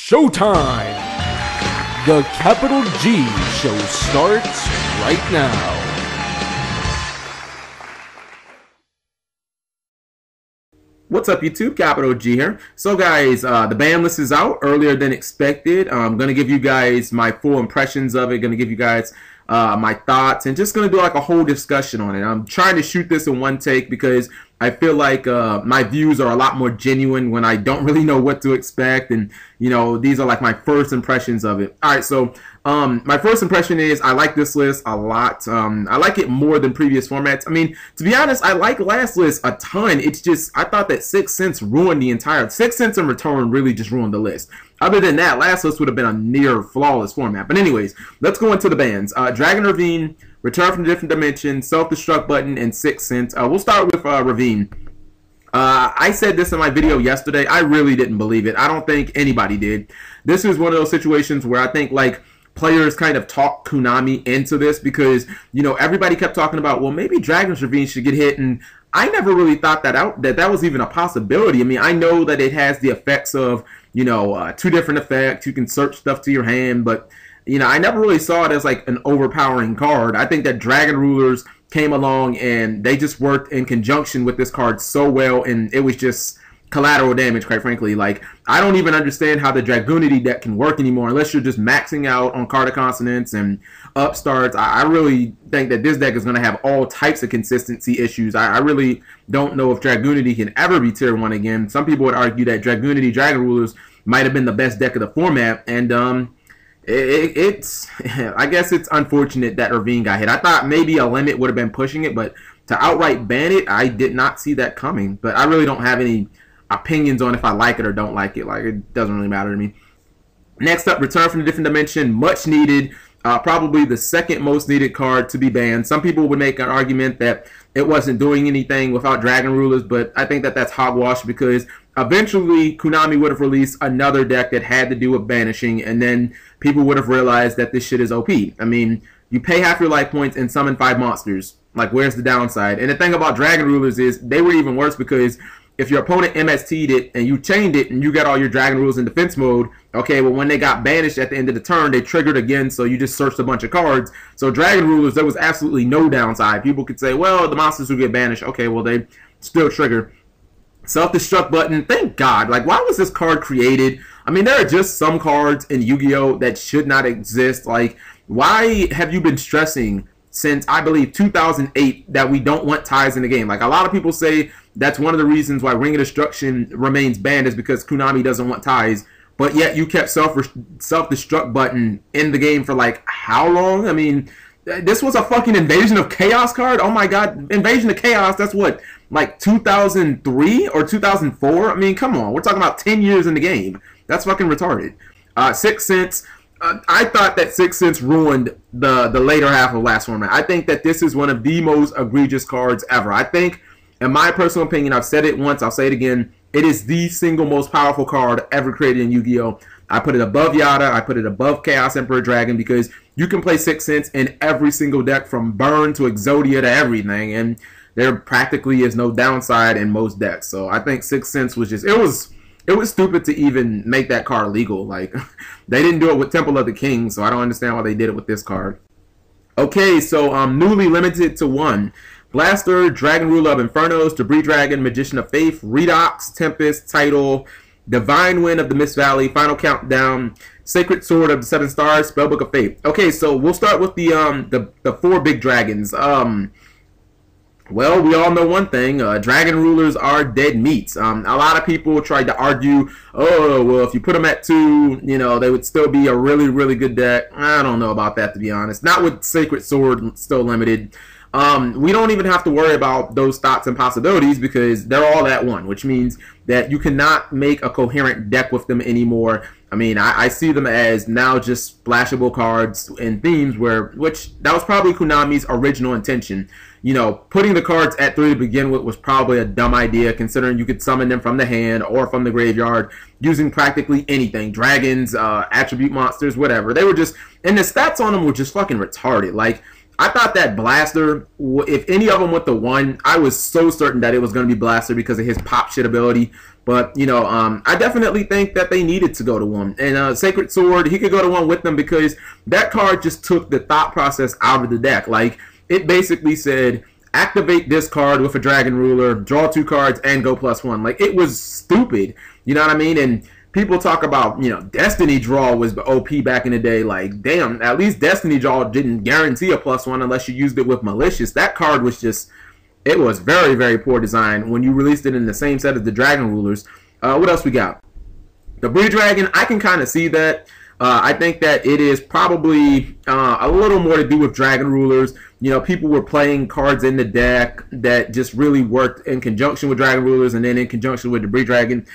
Showtime! The Capital G show starts right now. What's up YouTube, Capital G here. So guys, the ban list is out earlier than expected. I'm going to give you guys my full impressions of it, going to give you guys my thoughts, and just going to do like a whole discussion on it. I'm trying to shoot this in one take because I feel like my views are a lot more genuine when I don't really know what to expect, and you know, these are like my first impressions of it. Alright, so my first impression is I like this list a lot. I like it more than previous formats. I mean, to be honest, I like last list a ton. It's just, I thought that 6 cents ruined the entire, 6 cents in return really just ruined the list. Other than that, last list would have been a near flawless format. But anyways, let's go into the bans. Dragon Ravine, Return from a Different Dimension, Self-Destruct button, and 6 cents. We'll start with Ravine. I said this in my video yesterday. I really didn't believe it. I don't think anybody did. This is one of those situations where I think like players kind of talked Konami into this because, you know, everybody kept talking about, well, maybe Dragon's Ravine should get hit, and I never really thought that was even a possibility. I mean, I know that it has the effects of, you know, 2 different effects. You can search stuff to your hand, but you know, I never really saw it as like an overpowering card. I think that Dragon Rulers came along and they just worked in conjunction with this card so well, and it was just collateral damage, quite frankly. Like, I don't even understand how the Dragoonity deck can work anymore unless you're just maxing out on Card of Consonants and upstarts. I really think that this deck is going to have all types of consistency issues. I really don't know if Dragoonity can ever be tier 1 again. Some people would argue that Dragoonity Dragon Rulers might have been the best deck of the format, and I guess it's unfortunate that Ravine got hit. I thought maybe a limit would have been pushing it, but to outright ban it, I did not see that coming. But I really don't have any opinions on if I like it or don't like it. Like, it doesn't really matter to me. Next up, Return from a Different Dimension, much needed. Probably the second most needed card to be banned. Some people would make an argument that it wasn't doing anything without Dragon Rulers, but I think that that's hogwash because eventually Konami would have released another deck that had to do with banishing, and then people would have realized that this shit is OP. I mean, you pay half your life points and summon 5 monsters. Like, where's the downside? And the thing about Dragon Rulers is they were even worse because if your opponent MST'd it and you chained it and you got all your Dragon Rulers in defense mode, okay, well, when they got banished at the end of the turn, they triggered again, so you just searched a bunch of cards. So Dragon Rulers, there was absolutely no downside. People could say, well, the monsters will get banished. Okay, well, they still trigger. Self-Destruct button, thank God. Like, why was this card created? I mean, there are just some cards in Yu-Gi-Oh! That should not exist. Like, why have you been stressing since, I believe, 2008 that we don't want ties in the game? Like, a lot of people say that's one of the reasons why Ring of Destruction remains banned is because Konami doesn't want ties. But yet you kept Self-Destruct button in the game for, like, how long? I mean, this was a fucking Invasion of Chaos card? Oh my God, Invasion of Chaos, that's what, like 2003 or 2004? I mean, come on, we're talking about 10 years in the game. That's fucking retarded. 6 cents. I thought that 6 cents ruined the later half of last format. I think that this is one of the most egregious cards ever. I think, in my personal opinion, I've said it once, I'll say it again, it is the single most powerful card ever created in Yu-Gi-Oh! I put it above Yada, I put it above Chaos Emperor Dragon because you can play 6 cents in every single deck from Burn to Exodia to everything, and there practically is no downside in most decks. So I think 6 cents was just, it was stupid to even make that card legal. Like, they didn't do it with Temple of the King, so I don't understand why they did it with this card. Okay, so newly limited to 1. Blaster, Dragon Ruler of Infernos, Debris Dragon, Magician of Faith, Redox, Tempest, Tidal, Divine Wind of the Mist Valley, Final Countdown, Sacred Sword of the 7 Stars, Spellbook of Faith. Okay, so we'll start with the 4 big dragons. Well, we all know one thing. Dragon Rulers are dead meats. A lot of people tried to argue, oh, well, if you put them at 2, you know, they would still be a really, really good deck. I don't know about that, to be honest. Not with Sacred Sword still limited. We don't even have to worry about those thoughts and possibilities because they're all at 1, which means that you cannot make a coherent deck with them anymore. I mean, I see them as now just splashable cards and themes which that was probably Konami's original intention. You know, putting the cards at 3 to begin with was probably a dumb idea considering you could summon them from the hand or from the graveyard using practically anything. Dragons, attribute monsters, whatever. They were just, and the stats on them were just fucking retarded. Like, I thought that Blaster, if any of them went to 1, I was so certain that it was going to be Blaster because of his pop shit ability. But, you know, I definitely think that they needed to go to 1. And Sacred Sword, he could go to 1 with them because that card just took the thought process out of the deck. Like, it basically said, activate this card with a Dragon Ruler, draw 2 cards, and go +1. Like, it was stupid. You know what I mean? And people talk about, you know, Destiny Draw was OP back in the day. Like, damn, at least Destiny Draw didn't guarantee a +1 unless you used it with Malicious. That card was just, it was very, very poor design when you released it in the same set as the Dragon Rulers. What else we got? The Breed Dragon, I can kind of see that. I think that it is probably a little more to do with Dragon Rulers. You know, people were playing cards in the deck that just really worked in conjunction with Dragon Rulers and then in conjunction with the Breed Dragon.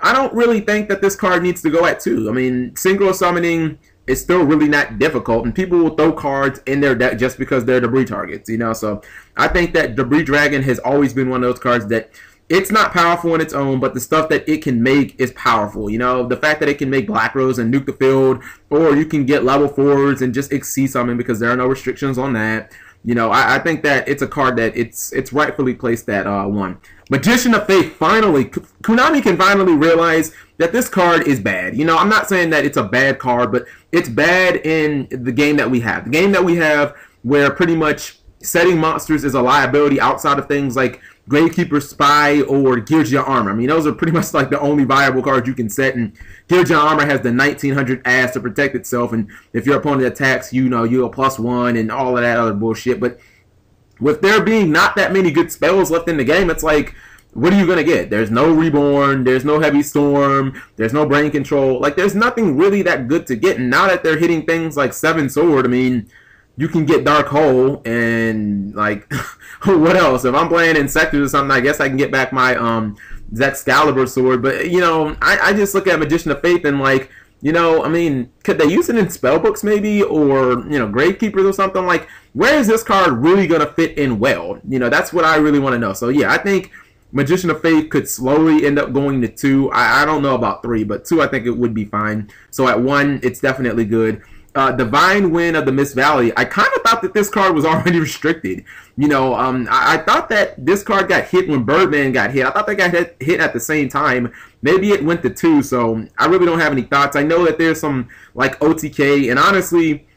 I don't really think that this card needs to go at 2. I mean, synchro summoning is still really not difficult, and people will throw cards in their deck just because they're debris targets, you know? So I think that Debris Dragon has always been one of those cards that it's not powerful on its own, but the stuff that it can make is powerful. You know, the fact that it can make Black Rose and nuke the field, or you can get level 4s and just Xyz summon because there are no restrictions on that. You know, I think that it's a card that it's rightfully placed at 1. Magician of Faith, finally, Konami can finally realize that this card is bad. You know, I'm not saying that it's a bad card, but it's bad in the game that we have. The game that we have where pretty much setting monsters is a liability outside of things like Gravekeeper Spy or Girja Armor. I mean, those are pretty much like the only viable cards you can set, and Girja Armor has the 1900 ass to protect itself, and if your opponent attacks, you know, you're a +1 and all of that other bullshit. But with there being not that many good spells left in the game, it's like, what are you going to get? There's no Reborn, there's no Heavy Storm, there's no Brain Control. Like, there's nothing really that good to get, and now that they're hitting things like 7 Sword, I mean, you can get Dark Hole, and, like, what else? If I'm playing in Sectors or something, I guess I can get back my Zexcalibur Sword. But, you know, I just look at Magician of Faith and, like, you know, I mean, could they use it in Spellbooks maybe? Or, you know, Gravekeepers or something? Like, where is this card really going to fit in well? You know, that's what I really want to know. So, yeah, I think Magician of Faith could slowly end up going to 2. I don't know about 3, but 2 I think it would be fine. So at 1, it's definitely good. Divine Wind of the Mist Valley. I kind of thought that this card was already restricted. You know, I thought that this card got hit when Birdman got hit. I thought they got hit at the same time. Maybe it went to 2, so I really don't have any thoughts. I know that there's some, like, OTK, and honestly,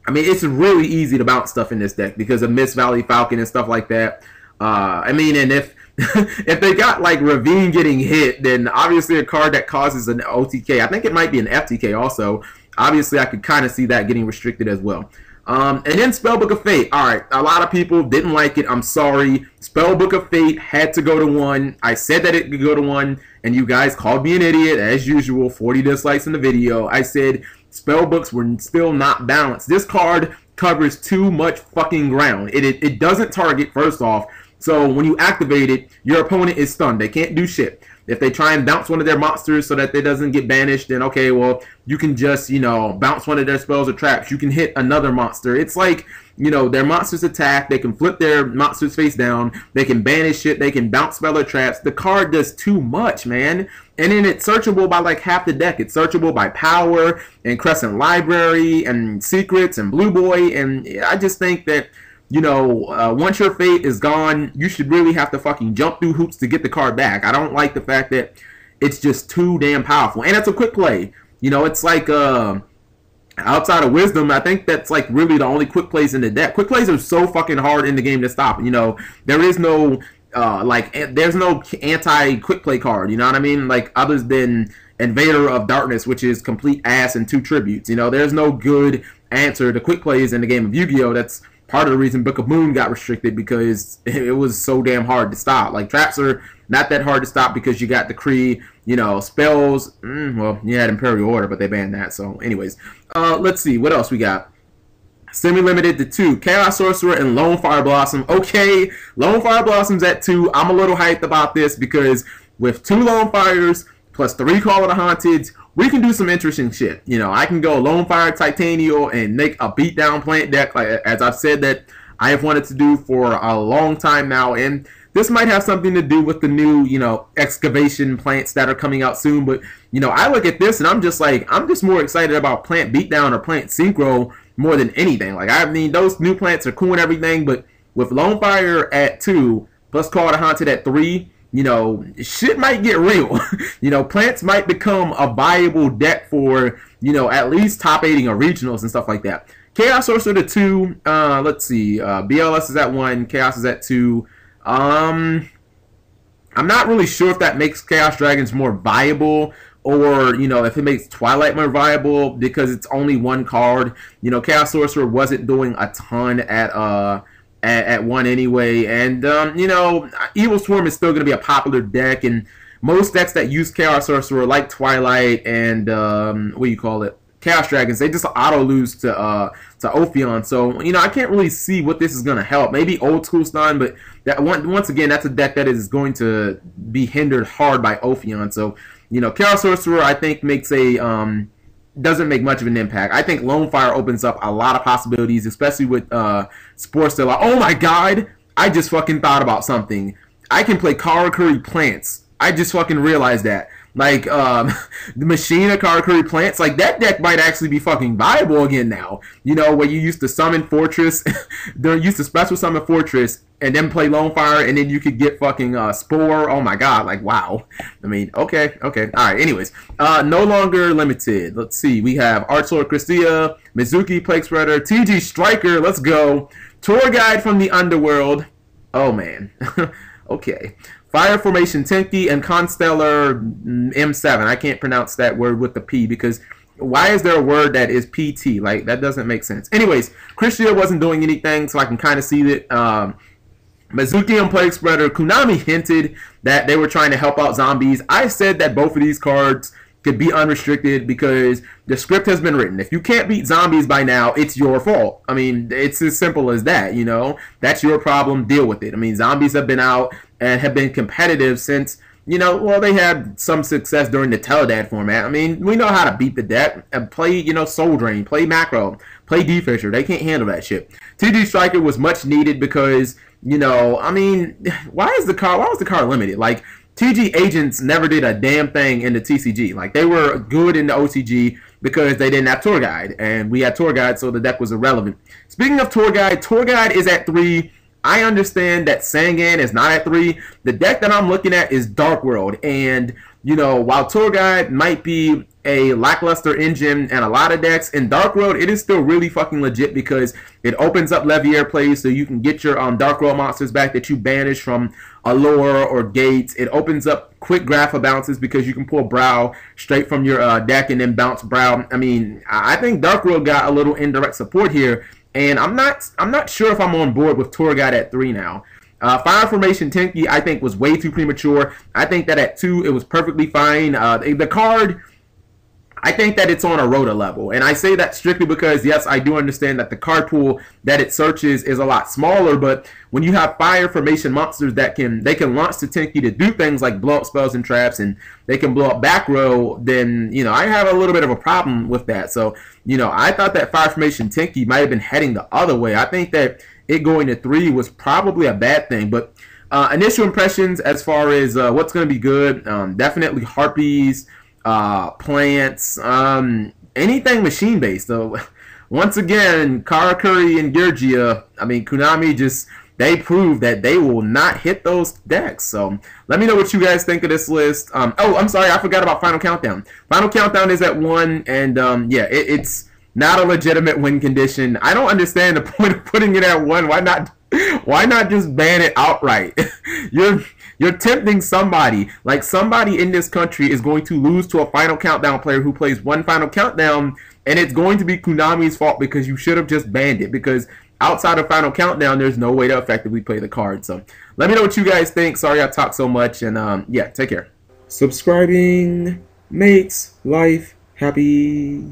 I mean, it's really easy to bounce stuff in this deck because of Mist Valley Falcon and stuff like that. I mean, and if if they got, like, Ravine getting hit, then obviously a card that causes an OTK, I think it might be an FTK also. Obviously, I could kind of see that getting restricted as well. And then Spellbook of Fate. Alright, a lot of people didn't like it. I'm sorry. Spellbook of Fate had to go to 1. I said that it could go to 1, and you guys called me an idiot, as usual. 40 dislikes in the video. I said Spellbooks were still not balanced. This card covers too much fucking ground. It doesn't target, first off. So when you activate it, your opponent is stunned. They can't do shit. If they try and bounce one of their monsters so that it doesn't get banished, then okay, well, you can just, you know, bounce one of their spells or traps. You can hit another monster. It's like, you know, their monsters attack. They can flip their monsters face down. They can banish it. They can bounce spell or traps. The card does too much, man. And then it's searchable by like half the deck. It's searchable by Power and Crescent Library and Secrets and Blue Boy. And I just think that, you know, once your fate is gone, you should really have to fucking jump through hoops to get the card back. I don't like the fact that it's just too damn powerful. And it's a quick play. You know, it's like, outside of Wisdom, I think that's like really the only quick plays in the deck. Quick plays are so fucking hard in the game to stop. You know, there is no, there's no anti-quick play card. You know what I mean? Like, other than Invader of Darkness, which is complete ass and 2 tributes. You know, there's no good answer to quick plays in the game of Yu-Gi-Oh! That's part of the reason Book of Moon got restricted, because it was so damn hard to stop. Like, traps are not that hard to stop because you got Decree, you know, spells. Well, you had Imperial Order, but they banned that. So, anyways, let's see. What else we got? Semi-limited to 2. Chaos Sorcerer and Lonefire Blossom. Okay, Lonefire Blossom's at 2. I'm a little hyped about this because with 2 Lonefires plus 3 Call of the Haunted, we can do some interesting shit. You know, I can go Lonefire Titanial and make a beatdown plant deck, like, as I've said that I have wanted to do for a long time now. And this might have something to do with the new, you know, excavation plants that are coming out soon. But, you know, I look at this and I'm just like, I'm just more excited about plant beatdown or plant synchro more than anything. Like, I mean, those new plants are cool and everything, but with Lonefire at 2 plus Call the Haunted at 3, you know, shit might get real. You know, plants might become a viable deck for, you know, at least top 8ing or regionals and stuff like that. Chaos Sorcerer to 2. Let's see. BLS is at 1. Chaos is at 2. I'm not really sure if that makes Chaos Dragons more viable, or, you know, if it makes Twilight more viable because it's only 1 card. You know, Chaos Sorcerer wasn't doing a ton at 1 anyway, and you know, Evil Swarm is still going to be a popular deck, and most decks that use Chaos Sorcerer, like Twilight and what do you call it, Chaos Dragons, they just auto lose to Ophion. So, you know, I can't really see what this is going to help. Maybe Old School Stun, but that once again, that's a deck that is going to be hindered hard by Ophion. So, you know, Chaos Sorcerer, I think, makes a doesn't make much of an impact. I think Lonefire opens up a lot of possibilities, especially with Sportsteller. Oh my god, I just fucking thought about something. I can play Karakuri Plants. I just fucking realized that. Like, the Machine of Karakuri Plants, like, that deck might actually be fucking viable again now. You know, where you used to summon Fortress, they used to special summon Fortress, and then play Lonefire, and then you could get fucking Spore. Oh my god, like, wow. I mean, okay. Alright, anyways. No longer limited. Let's see. We have Archlord Kristya, Mezuki, Plaguespreader, TG Striker, let's go. Tour Guide from the Underworld. Oh man. Okay. Fire Formation Tenki and Constellar M7. I can't pronounce that word with the P because why is there a word that is PT? Like, that doesn't make sense. Anyways, Kristya wasn't doing anything, so I can kind of see that. Mezuki and Plaguespreader, Konami hinted that they were trying to help out zombies. I said that both of these cards could be unrestricted because the script has been written. If you can't beat zombies by now, it's your fault. I mean, it's as simple as that, you know? That's your problem. Deal with it. I mean, zombies have been out and have been competitive since, you know, well, they had some success during the Teledad format. I mean, we know how to beat the deck and play, you know, Soul Drain, play Macro, play D-Fisher. They can't handle that shit. TG Striker was much needed because, you know, I mean, why was the card limited? Like, TG Agents never did a damn thing in the TCG. Like, they were good in the OCG because they didn't have Tour Guide, and we had Tour Guide, so the deck was irrelevant. Speaking of Tour Guide is at 3. I understand that Sangan is not at 3. The deck that I'm looking at is Dark World, and, you know, while Tour Guide might be a lackluster engine and a lot of decks, in Dark World, it is still really fucking legit because it opens up Levier plays so you can get your Dark World monsters back that you banished from Allure or Gates. It opens up quick Grapha bounces because you can pull Brow straight from your deck and then bounce Brow. I mean, I think Dark World got a little indirect support here, and I'm not sure if I'm on board with Tour Guide at 3 now. Fire Formation Tenki, I think, was way too premature. I think that at 2, it was perfectly fine. The card, I think that it's on a Rota level, and I say that strictly because, yes, I do understand that the card pool that it searches is a lot smaller, but when you have Fire Formation monsters that they can launch to Tenki to do things like blow up spells and traps, and they can blow up back row, then, you know, I have a little bit of a problem with that. So, you know, I thought that Fire Formation Tenki might have been heading the other way. I think that it going to 3 was probably a bad thing, but initial impressions as far as what's going to be good, definitely Harpies, plants, anything machine based. So once again, Karakuri and Georgia, I mean, Konami they proved that they will not hit those decks. So let me know what you guys think of this list. Oh, I'm sorry, I forgot about Final Countdown. Final Countdown is at 1, and yeah, it's not a legitimate win condition. I don't understand the point of putting it at 1. Why not just ban it outright? You're tempting somebody. Like, somebody in this country is going to lose to a Final Countdown player who plays 1 Final Countdown, and it's going to be Konami's fault because you should have just banned it, because outside of Final Countdown, there's no way to effectively play the card. So let me know what you guys think. Sorry I talked so much, and yeah, take care. Subscribing makes life happy.